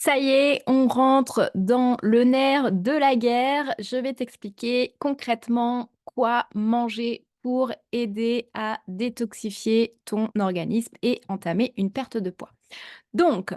Ça y est, on rentre dans le nerf de la guerre. Je vais t'expliquer concrètement quoi manger pour aider à détoxifier ton organisme et entamer une perte de poids. Donc,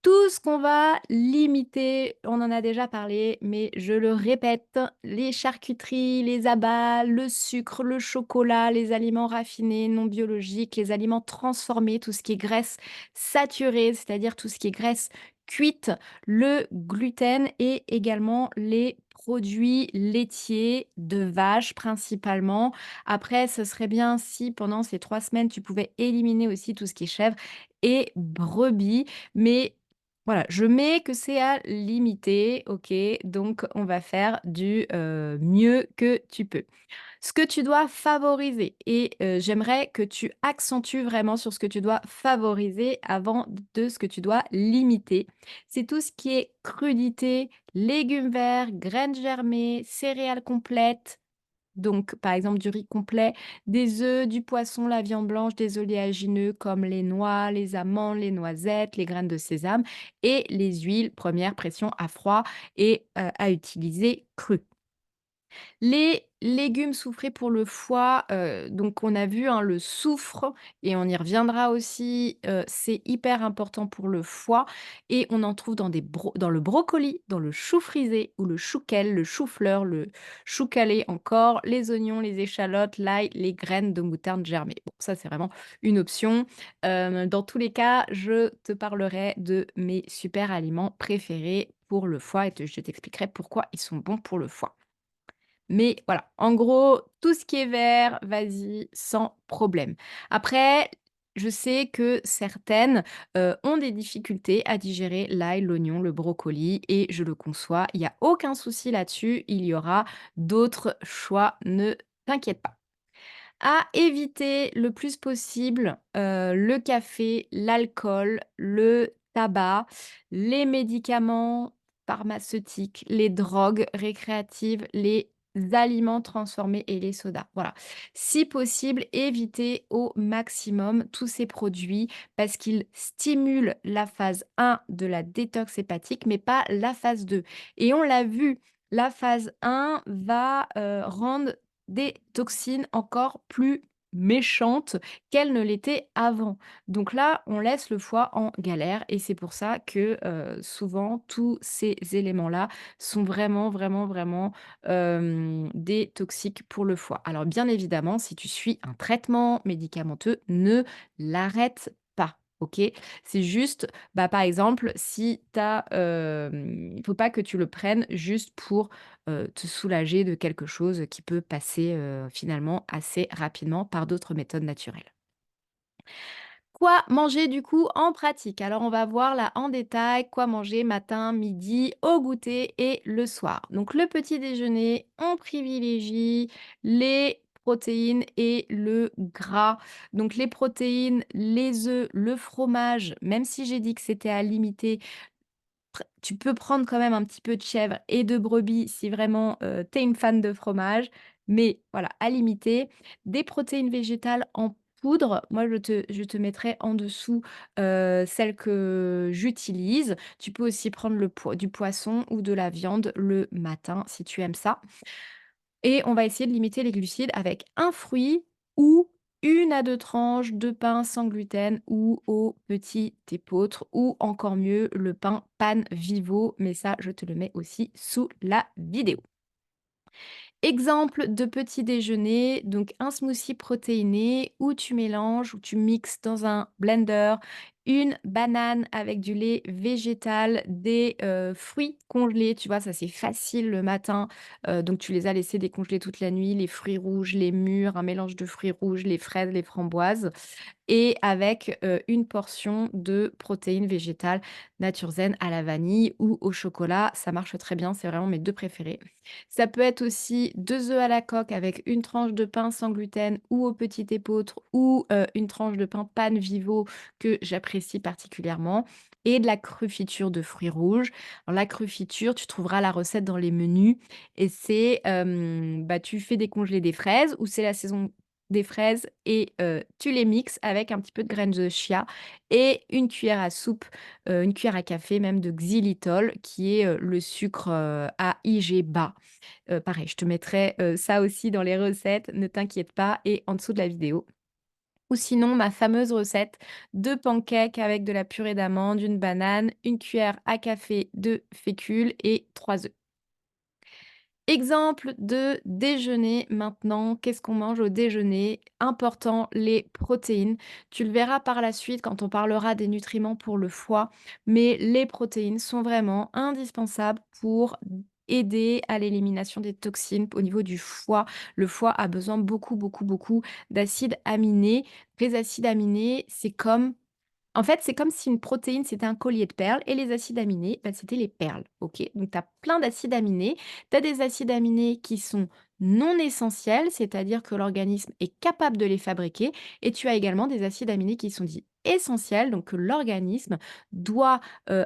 tout ce qu'on va limiter, on en a déjà parlé, mais je le répète, les charcuteries, les abats, le sucre, le chocolat, les aliments raffinés, non biologiques, les aliments transformés, tout ce qui est graisse saturée, c'est-à-dire tout ce qui est graisse cuite, le gluten et également les produits laitiers de vache principalement. Après, ce serait bien si pendant ces 3 semaines, tu pouvais éliminer aussi tout ce qui est chèvre et brebis. Mais voilà, je mets que c'est à limiter, OK? Donc on va faire du, mieux que tu peux. Ce que tu dois favoriser et j'aimerais que tu accentues vraiment sur ce que tu dois favoriser avant de ce que tu dois limiter. C'est tout ce qui est crudité, légumes verts, graines germées, céréales complètes, donc, par exemple, du riz complet, des œufs, du poisson, la viande blanche, des oléagineux comme les noix, les amandes, les noisettes, les graines de sésame et les huiles première pression à froid et à utiliser crues. Les légumes soufrés pour le foie, donc on a vu, hein, le soufre et on y reviendra aussi, c'est hyper important pour le foie et on en trouve dans le brocoli, dans le chou frisé ou le chouquel, le chou-fleur, le chou calé encore, les oignons, les échalotes, l'ail, les graines de moutarde germées. Bon, ça, c'est vraiment une option. Dans tous les cas, je te parlerai de mes super aliments préférés pour le foie et je t'expliquerai pourquoi ils sont bons pour le foie. Mais voilà, en gros, tout ce qui est vert, vas-y, sans problème. Après, je sais que certaines, ont des difficultés à digérer l'ail, l'oignon, le brocoli et je le conçois. Il y a aucun souci là-dessus, il y aura d'autres choix, ne t'inquiète pas. À éviter le plus possible, le café, l'alcool, le tabac, les médicaments pharmaceutiques, les drogues récréatives, les aliments transformés et les sodas. Voilà. Si possible, évitez au maximum tous ces produits parce qu'ils stimulent la phase 1 de la détox hépatique, mais pas la phase 2. Et on l'a vu, la phase 1 va, rendre des toxines encore plus méchantes qu'elles ne l'étaient avant. Donc là, on laisse le foie en galère et c'est pour ça que, souvent tous ces éléments-là sont vraiment, vraiment, vraiment, des toxiques pour le foie. Alors bien évidemment, si tu suis un traitement médicamenteux, ne l'arrête pas, OK? C'est juste, bah, par exemple, si tu as, il faut pas que tu le prennes juste pour te soulager de quelque chose qui peut passer, finalement assez rapidement par d'autres méthodes naturelles. Quoi manger du coup en pratique? Alors on va voir là en détail quoi manger matin, midi, au goûter et le soir. Donc le petit déjeuner, on privilégie les protéines et le gras. Donc les protéines, les œufs, le fromage, même si j'ai dit que c'était à limiter, tu peux prendre quand même un petit peu de chèvre et de brebis si vraiment, tu es une fan de fromage, mais voilà, à limiter. Des protéines végétales en poudre, moi je te mettrai en dessous, celles que j'utilise. Tu peux aussi prendre du poisson ou de la viande le matin si tu aimes ça. Et on va essayer de limiter les glucides avec un fruit ou 1 à 2 tranches de pain sans gluten ou au petit épeautre ou encore mieux le pain pan vivo, mais ça je te le mets aussi sous la vidéo. Exemple de petit déjeuner, donc un smoothie protéiné où tu mélanges, où tu mixes dans un blender une banane avec du lait végétal, des fruits congelés, tu vois, ça c'est facile le matin, donc tu les as laissés décongeler toute la nuit, les fruits rouges, les mûres, un mélange de fruits rouges, les fraises, les framboises et avec, une portion de protéines végétales nature zen à la vanille ou au chocolat. Ça marche très bien, c'est vraiment mes 2 préférés. Ça peut être aussi 2 œufs à la coque avec une tranche de pain sans gluten ou au petit épeautre ou, une tranche de pain pan vivo que j'apprécie particulièrement et de la confiture de fruits rouges. Alors la confiture, tu trouveras la recette dans les menus et c'est, bah, tu fais décongeler des fraises ou c'est la saison des fraises et tu les mixes avec un petit peu de graines de chia et une cuillère à soupe, une cuillère à café même de xylitol qui est, le sucre, à IG bas. Pareil, je te mettrai, ça aussi dans les recettes, ne t'inquiète pas et en dessous de la vidéo. Ou sinon ma fameuse recette de pancakes avec de la purée d'amande, une banane, une cuillère à café de fécule et 3 œufs. Exemple de déjeuner maintenant. Qu'est-ce qu'on mange au déjeuner? Important, les protéines. Tu le verras par la suite quand on parlera des nutriments pour le foie, mais les protéines sont vraiment indispensables pour aider à l'élimination des toxines au niveau du foie. Le foie a besoin beaucoup, beaucoup, beaucoup d'acides aminés. Les acides aminés, c'est comme en fait, c'est comme si une protéine, c'était un collier de perles et les acides aminés, bah, c'était les perles, OK? Donc tu as plein d'acides aminés. Tu as des acides aminés qui sont non essentiels, c'est-à-dire que l'organisme est capable de les fabriquer et tu as également des acides aminés qui sont dits essentiels, donc que l'organisme doit,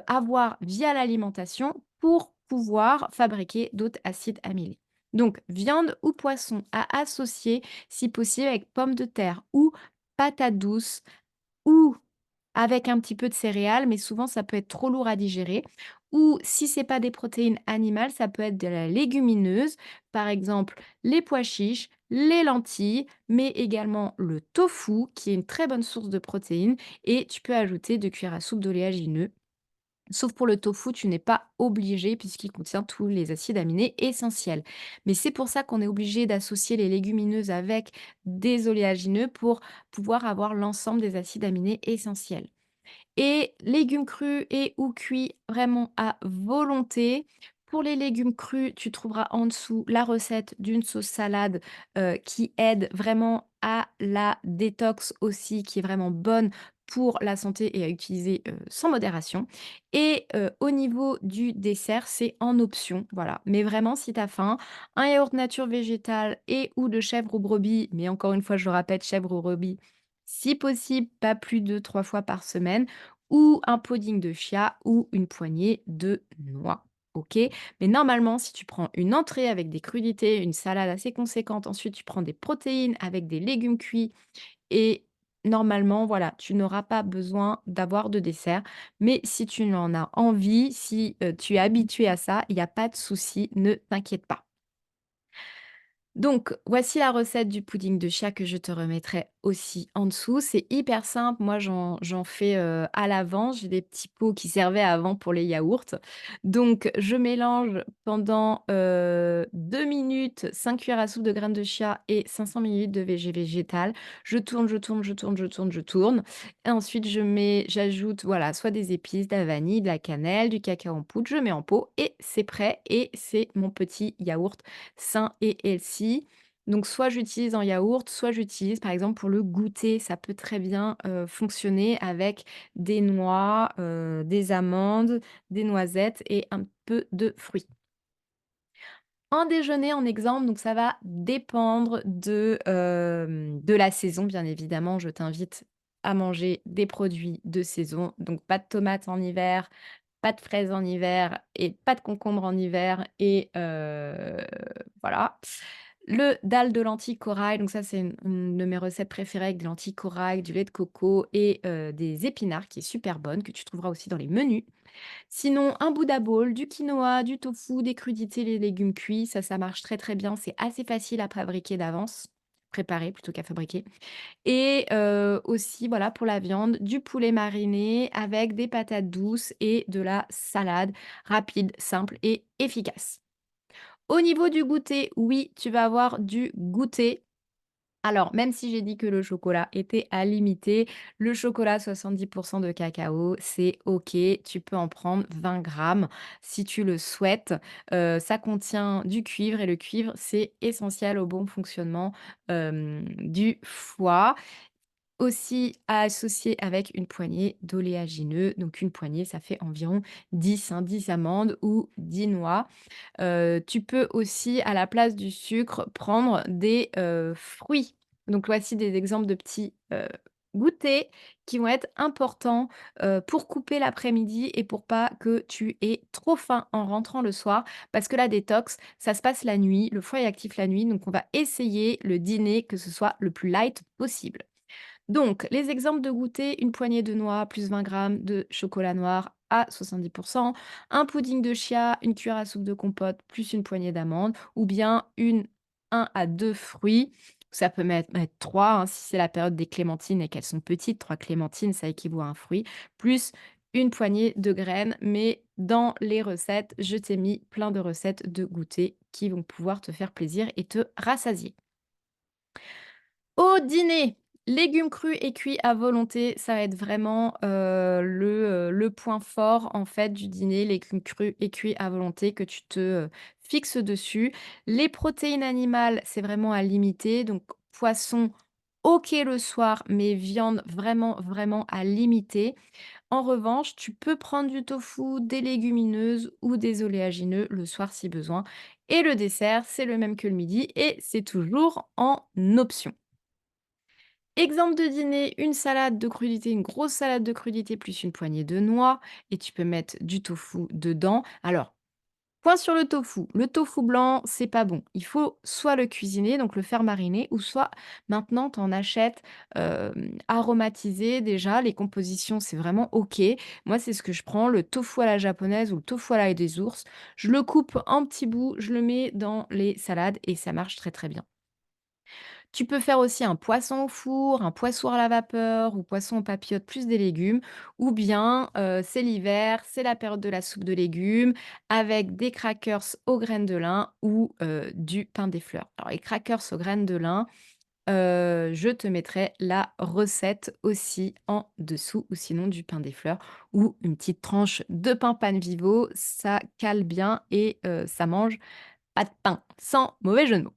avoir via l'alimentation pour pouvoir fabriquer d'autres acides aminés. Donc viande ou poisson à associer, si possible, avec pommes de terre ou patates douces ou avec un petit peu de céréales, mais souvent ça peut être trop lourd à digérer. Ou si c'est pas des protéines animales, ça peut être de la légumineuse, par exemple les pois chiches, les lentilles, mais également le tofu qui est une très bonne source de protéines et tu peux ajouter 2 cuillères à soupe d'oléagineux. Sauf pour le tofu, tu n'es pas obligé puisqu'il contient tous les acides aminés essentiels. Mais c'est pour ça qu'on est obligé d'associer les légumineuses avec des oléagineux pour pouvoir avoir l'ensemble des acides aminés essentiels. Et légumes crus et ou cuits vraiment à volonté. Pour les légumes crus, tu trouveras en dessous la recette d'une sauce salade, qui aide vraiment à la détox aussi, qui est vraiment bonne pour la santé et à utiliser, sans modération. Et au niveau du dessert, c'est en option, voilà. Mais vraiment si tu as faim, un yaourt nature végétal et ou de chèvre ou brebis, mais encore une fois, je le répète, chèvre ou brebis, si possible, pas plus de 3 fois par semaine ou un pudding de chia ou une poignée de noix. OK? Mais normalement, si tu prends une entrée avec des crudités, une salade assez conséquente, ensuite tu prends des protéines avec des légumes cuits et normalement, voilà, tu n'auras pas besoin d'avoir de dessert. Mais si tu en as envie, si, tu es habitué à ça, il y a pas de souci, ne t'inquiète pas. Donc, voici la recette du pudding de chia que je te remettrai aussi en dessous. C'est hyper simple. Moi, j'en fais à l'avance. J'ai des petits pots qui servaient avant pour les yaourts. Donc, je mélange pendant 2 minutes 5 cuillères à soupe de graines de chia et 500 millilitres de végétal. Je tourne, je tourne, je tourne, je tourne, je tourne. Et ensuite, j'ajoute, voilà, soit des épices, de la vanille, de la cannelle, du cacao en poudre. Je mets en pot et c'est prêt. Et c'est mon petit yaourt sain et healthy. Donc soit j'utilise en yaourt, soit j'utilise par exemple pour le goûter. Ça peut très bien, fonctionner avec des noix, des amandes, des noisettes et un peu de fruits. En déjeuner, en exemple, donc ça va dépendre de la saison, bien évidemment. Je t'invite à manger des produits de saison, donc pas de tomates en hiver, pas de fraises en hiver et pas de concombres en hiver et voilà. Le dalle de lentilles corail, donc ça, c'est une de mes recettes préférées avec des lentilles corail, du lait de coco et des épinards qui est super bonne, que tu trouveras aussi dans les menus. Sinon, un Buddha bowl, du quinoa, du tofu, des crudités, les légumes cuits, ça marche très, très bien. C'est assez facile à fabriquer d'avance, préparer plutôt qu'à fabriquer et aussi, voilà, pour la viande, du poulet mariné avec des patates douces et de la salade rapide, simple et efficace. Au niveau du goûter, oui, tu vas avoir du goûter. Alors, même si j'ai dit que le chocolat était à limiter, le chocolat 70 de cacao, c'est OK. Tu peux en prendre 20 grammes si tu le souhaites. Ça contient du cuivre et le cuivre, c'est essentiel au bon fonctionnement, du foie. Aussi à associer avec une poignée d'oléagineux. Donc une poignée, ça fait environ 10, hein, 10 amandes ou 10 noix. Tu peux aussi, à la place du sucre, prendre des, fruits. Donc voici des exemples de petits, goûters qui vont être importants, pour couper l'après-midi et pour pas que tu aies trop faim en rentrant le soir. Parce que la détox, ça se passe la nuit, le foie est actif la nuit, donc on va essayer le dîner que ce soit le plus light possible. Donc, les exemples de goûter, une poignée de noix plus 20 grammes de chocolat noir à 70, un pudding de chia, une cuillère à soupe de compote plus une poignée d'amandes, ou bien un à 2 fruits. Ça peut mettre 3 hein, si c'est la période des clémentines et qu'elles sont petites. 3 clémentines, ça équivaut à un fruit, plus une poignée de graines. Mais dans les recettes, je t'ai mis plein de recettes de goûter qui vont pouvoir te faire plaisir et te rassasier. Au dîner, légumes crus et cuits à volonté, ça va être vraiment, le point fort, en fait, du dîner, légumes crus et cuits à volonté que tu te, fixes dessus. Les protéines animales, c'est vraiment à limiter, donc poisson, OK le soir, mais viande vraiment, vraiment à limiter. En revanche, tu peux prendre du tofu, des légumineuses ou des oléagineux le soir si besoin et le dessert, c'est le même que le midi et c'est toujours en option. Exemple de dîner, une salade de crudités, une grosse salade de crudités plus une poignée de noix et tu peux mettre du tofu dedans. Alors, point sur le tofu blanc, c'est pas bon. Il faut soit le cuisiner, donc le faire mariner, ou soit maintenant tu en achètes aromatisé déjà. Les compositions, c'est vraiment OK. Moi, c'est ce que je prends, le tofu à la japonaise ou le tofu à l'ail des ours. Je le coupe en petits bouts, je le mets dans les salades et ça marche très très bien. Tu peux faire aussi un poisson au four, un poisson à la vapeur ou poisson aux papillotes plus des légumes. Ou bien, c'est l'hiver, c'est la période de la soupe de légumes avec des crackers aux graines de lin ou, du pain des fleurs. Alors les crackers aux graines de lin, je te mettrai la recette aussi en dessous ou sinon du pain des fleurs ou une petite tranche de pain pan vivo, ça cale bien et ça mange pas de pain, sans mauvais jeu de mots.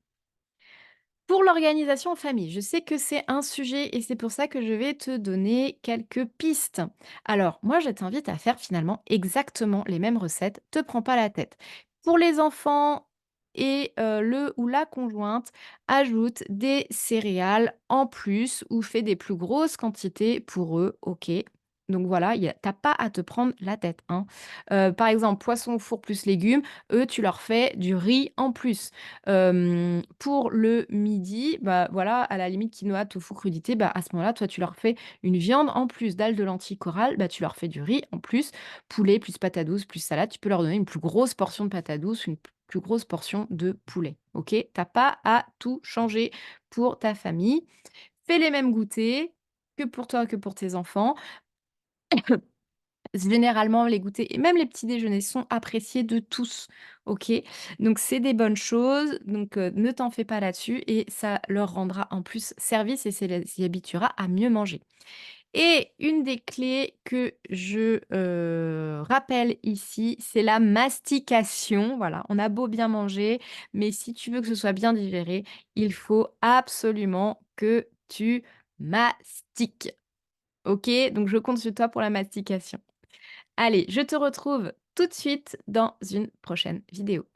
Pour l'organisation en famille, je sais que c'est un sujet et c'est pour ça que je vais te donner quelques pistes. Alors, moi, je t'invite à faire finalement exactement les mêmes recettes, te prends pas la tête. Pour les enfants et le ou la conjointe, ajoute des céréales en plus ou fais des plus grosses quantités pour eux, ok. Donc voilà, t'as pas à te prendre la tête, hein. Par exemple, poisson au four plus légumes, eux, tu leur fais du riz en plus. Pour le midi, bah, voilà, à la limite quinoa, tofu, crudité, bah, à ce moment-là, toi, tu leur fais une viande en plus, dalle de lentilles chorales, bah, tu leur fais du riz en plus, poulet plus patate douce plus salade. Tu peux leur donner une plus grosse portion de patate douce, une plus grosse portion de poulet, OK? T'as pas à tout changer pour ta famille. Fais les mêmes goûters que pour toi, que pour tes enfants. Généralement, les goûters et même les petits déjeuners sont appréciés de tous, OK? Donc c'est des bonnes choses, donc ne t'en fais pas là-dessus et ça leur rendra en plus service et ça les y habituera à mieux manger. Et une des clés que je, rappelle ici, c'est la mastication. Voilà, on a beau bien manger, mais si tu veux que ce soit bien digéré, il faut absolument que tu mastiques, OK? Donc je compte sur toi pour la mastication. Allez, je te retrouve tout de suite dans une prochaine vidéo.